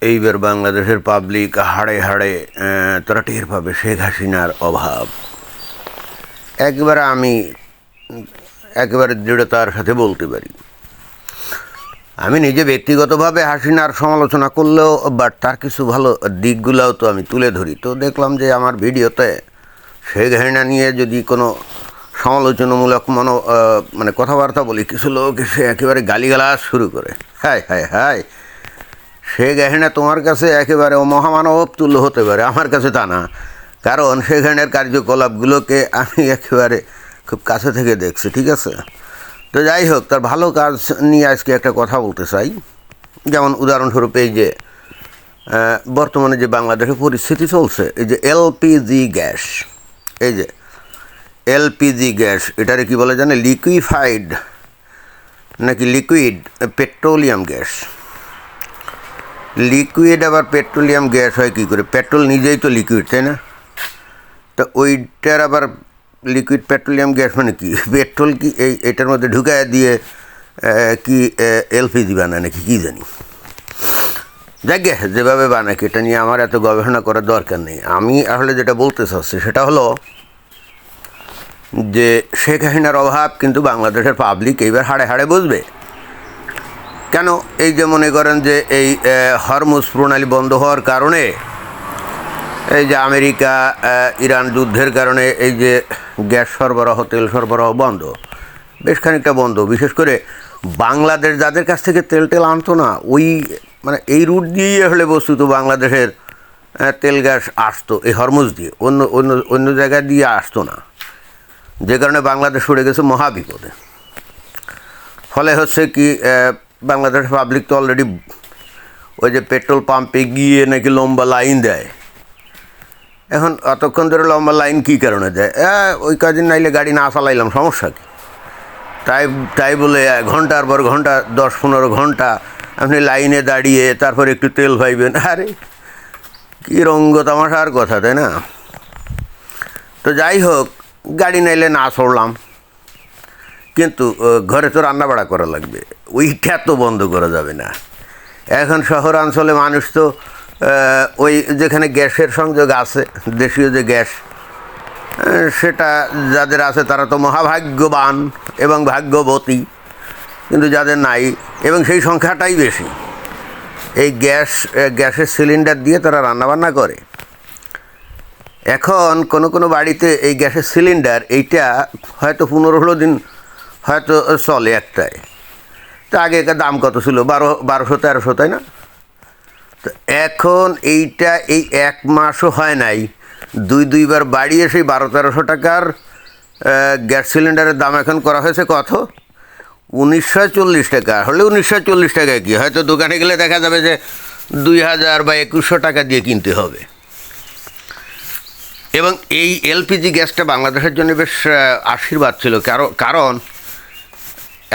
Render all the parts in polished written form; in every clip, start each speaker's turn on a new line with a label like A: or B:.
A: এইবার বাংলাদেশের পাবলিক হাড়ে হাড়ে তারা টের পাবে শেখ হাসিনার অভাব। আমি একেবারে দৃঢ়তার সাথে বলতে পারি, আমি নিজে ব্যক্তিগতভাবে হাসিনার সমালোচনা করলেও বাট তার কিছু ভালো দিকগুলোও তো আমি তুলে ধরি। তো দেখলাম যে আমার ভিডিওতে শেখ হাসিনা নিয়ে যদি কোনো সমালোচনামূলক মানে কথাবার্তা বলি, কিছু লোক এসে একেবারে গালিগালাজ শুরু করে। হায় হায় হায়, শেখ হাসিনা তোমার কাছে একেবারে মহামানব তুল্য হতে পারে, আমার কাছে তা না। কারণ শেখ হাসিনার কার্যকলাপগুলোকে আমি একেবারে খুব কাছে থেকে দেখছি, ঠিক আছে? তো যাই হোক, তার ভালো কাজ নিয়ে আজকে একটা কথা বলতে চাই। যেমন উদাহরণস্বরূপ এই যে বর্তমানে যে বাংলাদেশের পরিস্থিতি চলছে, এই যে এলপিজি গ্যাস, এই যে এলপিজি গ্যাস, এটারে কি বলে জানে? লিকুইফাইড নাকি লিকুইড পেট্রোলিয়াম গ্যাস। লিকুইড আবার পেট্রোলিয়াম গ্যাস হয় কী করে? পেট্রোল নিজেই তো লিকুইড, তাই না? তো ওইটার আবার লিকুইড পেট্রোলিয়াম গ্যাস মানে কি? পেট্রোল কি এটার মধ্যে ঢুকায় দিয়ে কি এলপিজি বানায় নাকি কী জানি। যাক, যেভাবে বানায় এটা নিয়ে আমার এত গবেষণা করার দরকার নেই। আমি আসলে যেটা বলতে চাচ্ছি সেটা হলো যে শেখ হাসিনার অভাব কিন্তু বাংলাদেশের পাবলিক এইবার হাড়ে হাড়ে বুঝবে। কেন? এই যে মনে করেন যে এই হরমুজ প্রণালী বন্ধ হওয়ার কারণে, এই যে আমেরিকা ইরান যুদ্ধের কারণে এই যে গ্যাস সরবরাহ, তেল সরবরাহ বন্ধ, বেশ খানিকটা বন্ধ। বিশেষ করে বাংলাদেশ যাদের কাছ থেকে তেল আনতো না, ওই মানে এই রুট দিয়েই আসলে বস্তুত বাংলাদেশের তেল গ্যাস আসতো, এই হরমুজ দিয়ে, অন্য অন্য অন্য জায়গা দিয়ে আসতো না, যে কারণে বাংলাদেশ পড়ে গেছে মহাবিপদে। ফলে হচ্ছে কি, বাংলাদেশ পাবলিক তো অলরেডি ওই যে পেট্রোল পাম্পে গিয়ে নাকি লম্বা লাইন দেয়। এখন অতক্ষণ ধরে লম্বা লাইন কী কারণে দেয়? ওই কদিন নাইলে গাড়ি না চালাইলাম, সমস্যা কী? তাই বলে ঘন্টার পর ঘন্টা, 10-15 ঘন্টা আপনি লাইনে দাঁড়িয়ে তারপর একটু তেল পাইবেন? আরে কী রঙ্গ তামাশার কথা, তাই না? তো যাই হোক, গাড়ি নাইলে না চড়লাম, কিন্তু ঘরে তো রান্নাবাড়া করা লাগবে, ওইটা তো বন্ধ করা যাবে না। এখন শহরাঞ্চলে মানুষ তো ওই যেখানে গ্যাসের সংযোগ আছে, দেশীয় যে গ্যাস, সেটা যাদের আছে তারা তো মহাভাগ্যবান এবং ভাগ্যবতী, কিন্তু যাদের নাই, এবং সেই সংখ্যাটাই বেশি, এই গ্যাসের সিলিন্ডার দিয়ে তারা রান্নাবান্না করে। এখন কোনো বাড়িতে এই গ্যাসের সিলিন্ডার এইটা হয়তো 15-16 দিন হয়তো চলে একটাই। তো আগেকার দাম কত ছিল? 1200-1300, তাই না? তো এখন এইটা এই 1 মাসও হয় নাই, দুইবার বাড়িয়ে সেই 1200-1300 টাকার গ্যাস সিলিন্ডারের দাম এখন করা হয়েছে কত? 1940 টাকা। হলে 1940 টাকায় কি, হয়তো দোকানে গেলে দেখা যাবে যে 2000 বা 2100 টাকা দিয়ে কিনতে হবে। এবং এই এলপিজি গ্যাসটা বাংলাদেশের জন্য বেশ আশীর্বাদ ছিল। কারণ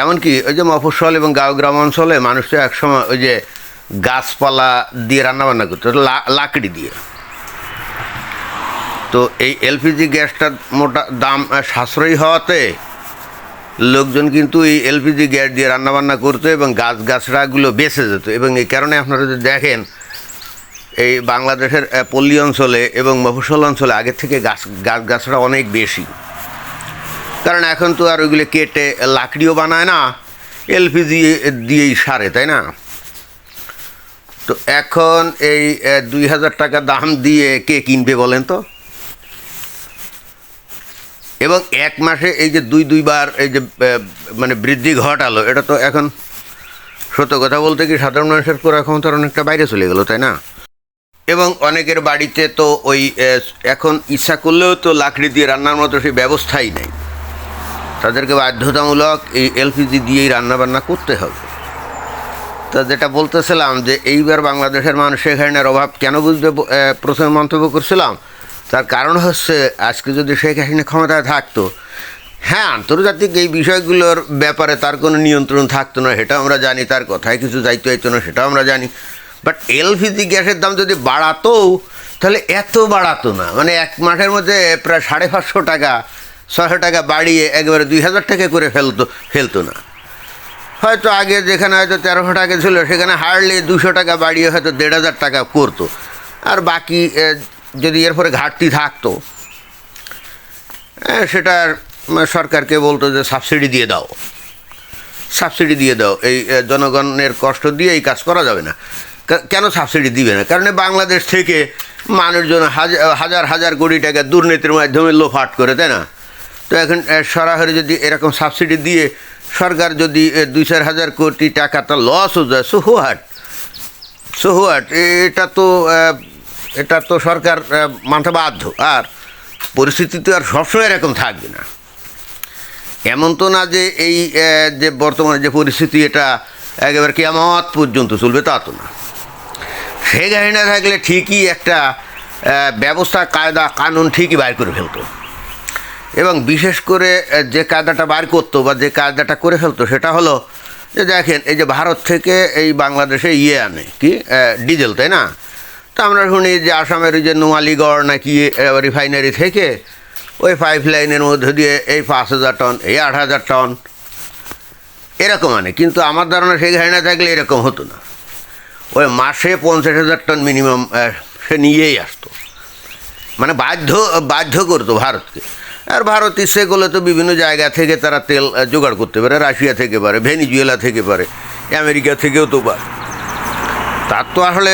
A: এমনকি ওই যে মফস্বল এবং গ্রাম অঞ্চলে মানুষ তো একসময় ওই যে গাছপালা দিয়ে রান্নাবান্না করতো, লাকড়ি দিয়ে। তো এই এলপিজি গ্যাসটার মোটা দাম সাশ্রয়ী হওয়াতে লোকজন কিন্তু এই এলপিজি গ্যাস দিয়ে রান্নাবান্না করতো এবং গাছগাছড়াগুলো বেঁচে যেত। এবং এই কারণে আপনারা যদি দেখেন, এই বাংলাদেশের পল্লী অঞ্চলে এবং মফস্বল অঞ্চলে আগের থেকে গাছগাছড়া অনেক বেশি। কারণ এখন তো আর ওইগুলো কেটে লাকড়িও বানায় না, এলপিজি দিয়েই সারে, তাই না? তো এখন এই 2000 টাকা দাম দিয়ে কে কিনবে বলেন তো? এবং 1 মাসে এই যে দুইবার এই যে মানে বৃদ্ধি ঘটালো, এটা তো এখন সত্য কথা বলতে কি সাধারণ মানুষের ক্রয় ক্ষমতার অনেকটা বাইরে চলে গেল, তাই না? এবং অনেকের বাড়িতে তো ওই এখন ইচ্ছা করলেও তো লাকড়ি দিয়ে রান্নার মতো সেই ব্যবস্থাই নেই, তাদেরকে বাধ্যতামূলক এই এলপিজি দিয়েই রান্নাবান্না করতে হবে। তো যেটা বলতেছিলাম যে এইবার বাংলাদেশের মানুষ শেখ হাসিনার অভাব কেন বুঝবে, প্রথমে মন্তব্য করছিলাম, তার কারণ হচ্ছে আজকে যদি শেখ হাসিনা ক্ষমতায় থাকতো, হ্যাঁ, আন্তর্জাতিক এই বিষয়গুলোর ব্যাপারে তার কোনো নিয়ন্ত্রণ থাকতো না, সেটা আমরা জানি, তার কথায় কিছু যাইতো না, সেটাও আমরা জানি। বাট এলপিজি গ্যাসের দাম যদি বাড়াতো তাহলে এত বাড়াতো না, মানে 1 মাসের মধ্যে প্রায় 550 টাকা 600 টাকা বাড়িয়ে একেবারে 2000 টাকা করে ফেলতো না। হয়তো আগে যেখানে হয়তো 1300 টাকা ছিল সেখানে হার্ডলি 200 টাকা বাড়িয়ে হয়তো 1500 টাকা করতো, আর বাকি যদি এরপরে ঘাটতি থাকতো সেটার সরকারকে বলতো যে সাবসিডি দিয়ে দাও, সাবসিডি দিয়ে দাও, এই জনগণের কষ্ট দিয়ে এই কাজ করা যাবে না। কেন সাবসিডি দিবে না? কারণ বাংলাদেশ থেকে মানুষজন হাজার হাজার কোটি টাকা দুর্নীতির মাধ্যমে লোফাট করে, তাই না? তো এখন সরাসরি যদি এরকম সাবসিডি দিয়ে সরকার যদি 2-4 হাজার কোটি টাকাটা লস হয়ে যায়, সো হোয়াট, এটা তো সরকার মানতে বাধ্য। আর পরিস্থিতি তো আর সবসময় এরকম থাকবে না। এমন তো না যে এই যে বর্তমানে যে পরিস্থিতি এটা একেবারে কিয়ামত পর্যন্ত চলবে, তা তো না। শেখ হাসিনা থাকলে ঠিকই একটা ব্যবস্থা, কায়দা কানুন ঠিকই বাইর করে ফেলতো, এবং বিশেষ করে যে কায়দাটা বাইর করতো বা যে কায়দাটা করে ফেলতো সেটা হলো যে দেখেন, এই যে ভারত থেকে এই বাংলাদেশে আনে কি ডিজেল, তাই না? তো আমরা শুনি যে আসামের ওই যে নোয়ালিগড় নাকি রিফাইনারি থেকে ওই পাইপ লাইনের মধ্যে দিয়ে এই 5000 টন, এই 8000 টন এরকম আনে। কিন্তু আমার ধারণা শেখ হাসিনা থাকলে এরকম হতো না, ওই মাসে 50,000 টন মিনিমাম সে নিয়েই আসতো, মানে বাধ্য করতো ভারতকে। আর ভারত ইচ্ছে করলে তো বিভিন্ন জায়গা থেকে তারা তেল জোগাড় করতে পারে, রাশিয়া থেকে পারে, ভেনিজুয়েলা থেকে পারে, আমেরিকা থেকেও তো পারে, তার তো আসলে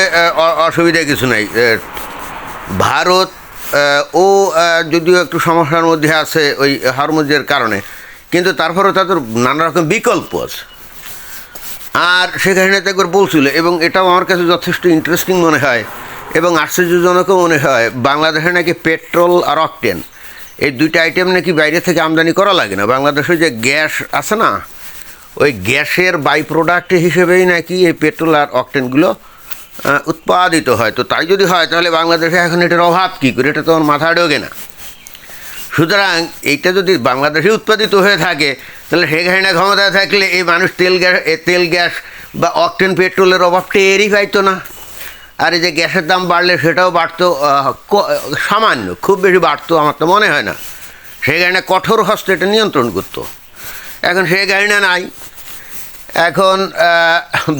A: অসুবিধা কিছু নাই। ভারত ও যদিও একটু সমস্যার মধ্যে আছে ওই হরমুজের কারণে, কিন্তু তারপরেও তাদের নানা রকম বিকল্প আছে। আর শেখ হাসিনা তো একবার বলছিল, এবং এটাও আমার কাছে যথেষ্ট ইন্টারেস্টিং মনে হয় এবং আশ্চর্যজনকও মনে হয়, বাংলাদেশে নাকি পেট্রোল আর অকটেন এই দুইটা আইটেম নাকি বাইরে থেকে আমদানি করা লাগে না। বাংলাদেশে যে গ্যাস আছে না, ওই গ্যাসের বাই প্রোডাক্ট হিসেবেই নাকি এই পেট্রোল আর অকটেনগুলো উৎপাদিত হয়। তো তাই যদি হয় তাহলে বাংলাদেশে এখন এটার অভাব কী করে, এটা তো আমার মাথায় ঢোকে না। সুতরাং এইটা যদি বাংলাদেশে উৎপাদিত হয়ে থাকে তাহলে শেখ হাসিনা ক্ষমতায় থাকলে এই মানুষ তেল গ্যাস বা অকটেন পেট্রোলের অভাবটা এরই পাইতো না। আর এই যে গ্যাসের দাম বাড়লে সেটাও বাড়তো সামান্য, খুব বেশি বাড়তো আমার তো মনে হয় না। শেখ হাসিনা কঠোর হস্তে এটা নিয়ন্ত্রণ করতো। এখন শেখ হাসিনা নাই, এখন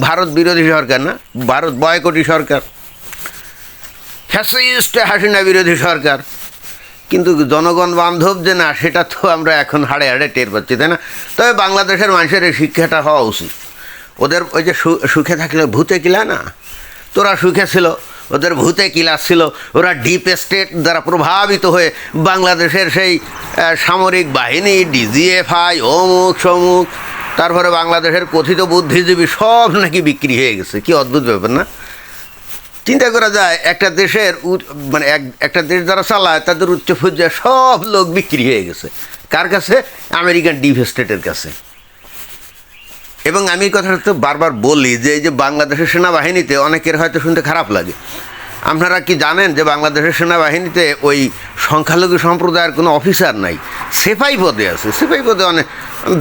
A: ভারত বিরোধী সরকার, না ভারত বয়কটি সরকার, ফ্যাসিস্ট হাসিনা বিরোধী সরকার। কিন্তু জনগণ বান্ধব যে না, সেটা তো আমরা এখন হাড়ে হাড়ে টের পাচ্ছি, তাই না? তবে বাংলাদেশের মানুষের এই শিক্ষাটা হওয়া উচিত। ওদের ওই যে সুখে থাকলে ভূতে কিলা না, তোরা সুখে ছিল, ওদের ভূতে কিলাস ছিল। ওরা ডিপ স্টেট দ্বারা প্রভাবিত হয়ে বাংলাদেশের সেই সামরিক বাহিনী, ডিজিএফআই, অমুক সমুক, তারপরে বাংলাদেশের কথিত বুদ্ধিজীবী সব নাকি বিক্রি হয়ে গেছে। কি অদ্ভুত ব্যাপার না? চিন্তা করা যায়, একটা দেশের মানে একটা দেশ যারা চালায় তাদের উচ্চ পর্যায়ে সব লোক বিক্রি হয়ে গেছে। কার কাছে? আমেরিকান ডিপ স্টেটের কাছে। এবং আমি কথাটা তো বারবার বলি যে এই যে বাংলাদেশের সেনাবাহিনীতে অনেকের হয়তো শুনতে খারাপ লাগে, আপনারা কি জানেন যে বাংলাদেশের সেনাবাহিনীতে ওই সংখ্যালঘু সম্প্রদায়ের কোনো অফিসার নাই? সেপাই পদে আছে, সেপাই পদে অনেক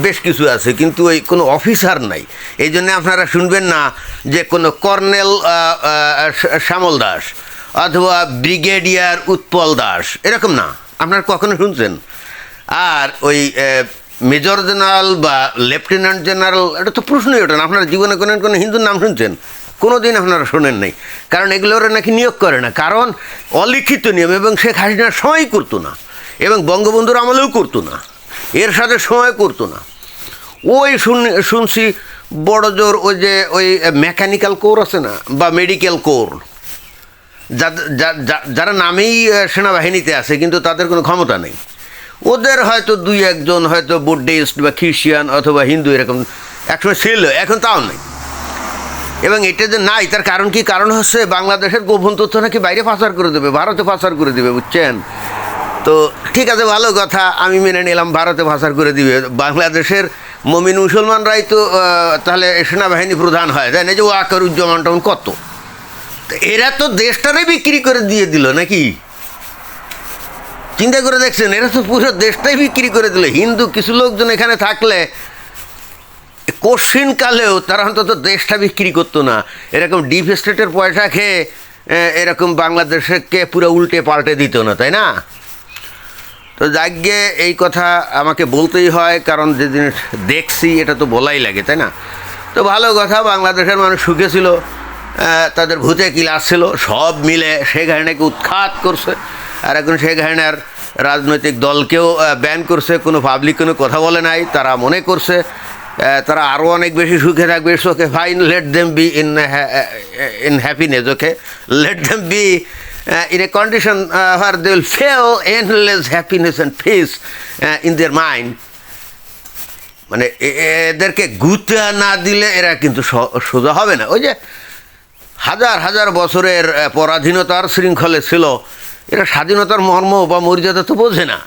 A: বেশ কিছু আছে, কিন্তু ওই কোনো অফিসার নাই। এই জন্যে আপনারা শুনবেন না যে কোনো কর্নেল শ্যামল দাস অথবা ব্রিগেডিয়ার উৎপল দাস, এরকম না, আপনারা কখনো শুনছেন? আর ওই মেজর জেনারেল বা লেফটেন্যান্ট জেনারেল, এটা তো প্রশ্নই ওঠে না। আপনারা জীবনে কোনো হিন্দুর নাম শুনছেন? কোনো দিন আপনারা শোনেন নাই, কারণ এগুলোর নাকি নিয়োগ করে না, কারণ অলিখিত নিয়ম। এবং শেখ হাসিনার সময় করতো না, এবং বঙ্গবন্ধুর আমলেও করতো না, এর সাথে সময় করতো না। ওই শুনছি বড় জোর ওই মেকানিক্যাল কোর আছে না, বা মেডিকেল কোর, যারা নামেই সেনাবাহিনীতে আছে কিন্তু তাদের কোনো ক্ষমতা নেই, ওদের হয়তো 2-1 হয়তো বুদ্ধিস্ট বা খ্রিস্টান অথবা হিন্দু এরকম একসময় ছিল, এখন তাও নেই। এবং এটা যে নাই তার কারণ কি? কারণ হচ্ছে বাংলাদেশের গোপন তথ্য নাকি বাইরে পাচার করে দেবে, ভারতে পাচার করে দেবে, বুঝছেন? তো ঠিক আছে, ভালো কথা, আমি মেনে নিলাম ভারতে পাচার করে দিবে। বাংলাদেশের মমিন মুসলমানরাই তো তাহলে সেনাবাহিনী প্রধান হয়, তাই না? যে ওয়াকারুজ্জামান টন কত, এরা তো দেশটারই বিক্রি করে দিয়ে দিল নাকি? চিন্তা করে দেখছেন, এরা তো পুরো দেশটাই বিক্রি করে দিল। হিন্দু কিছু লোকজন এখানে থাকলে কোশ্চিনকালেও তারা অন্তত দেশটা বিক্রি করতো না। এরকম ডিপ স্টেটের পয়সা খেয়ে এরকম বাংলাদেশকে পুরো উল্টে পাল্টে দিত না, তাই না? তো যাগ্যে এই কথা আমাকে বলতেই হয়, কারণ যে জিনিস দেখছি এটা তো বলাই লাগে, তাই না? তো ভালো কথা, বাংলাদেশের মানুষ সুখে ছিল, তাদের ভূতে কিলাস ছিল, সব মিলে শেখ হাসিনাকে উৎখাত করছে। আর এখন শেখ হাসিনার রাজনৈতিক দলকেও ব্যান করছে, কোনো পাবলিক কোনো কথা বলে নাই। তারা মনে করছে তারা আরও অনেক বেশি সুখে থাকবে। Okay fine, let them be in happiness, okay let them be in a condition where they will feel endless happiness and peace in their mind. মানে এদেরকে গুতা না দিলে এরা কিন্তু সোজা হবে না। ওই যে হাজার হাজার বছরের পরাধীনতার শৃঙ্খলে ছিল, এরা স্বাধীনতার মর্ম বা মর্যাদা তো বোঝে না।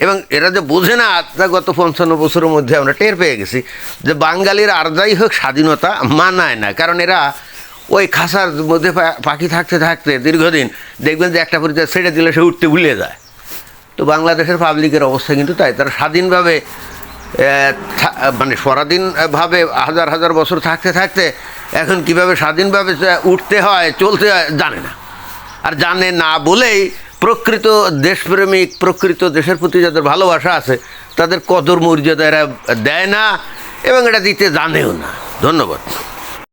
A: এবং এরা যে বোঝে না, তা গত 55 বছরের মধ্যে আমরা টের পেয়ে গেছি যে বাঙালির আর যাই হোক স্বাধীনতা মানায় না। কারণ এরা ওই খাঁচার মধ্যে পাখি থাকতে থাকতে দীর্ঘদিন দেখবেন যে একটা পরিচয় ছেড়ে দিলে সে উঠতে ভুলে যায়। তো বাংলাদেশের পাবলিকের অবস্থা কিন্তু তাই। তারা স্বাধীনভাবে মানে স্বাধীনভাবে হাজার হাজার বছর থাকতে থাকতে এখন কীভাবে স্বাধীনভাবে উঠতে হয়, চলতে হয় জানে না। আর জানে না বলেই প্রকৃত দেশপ্রেমিক, প্রকৃত দেশের প্রতি যাদের ভালোবাসা আছে তাদের কদর মর্যাদা এরা দেয় না এবং এটা দিতে জানেও না। ধন্যবাদ।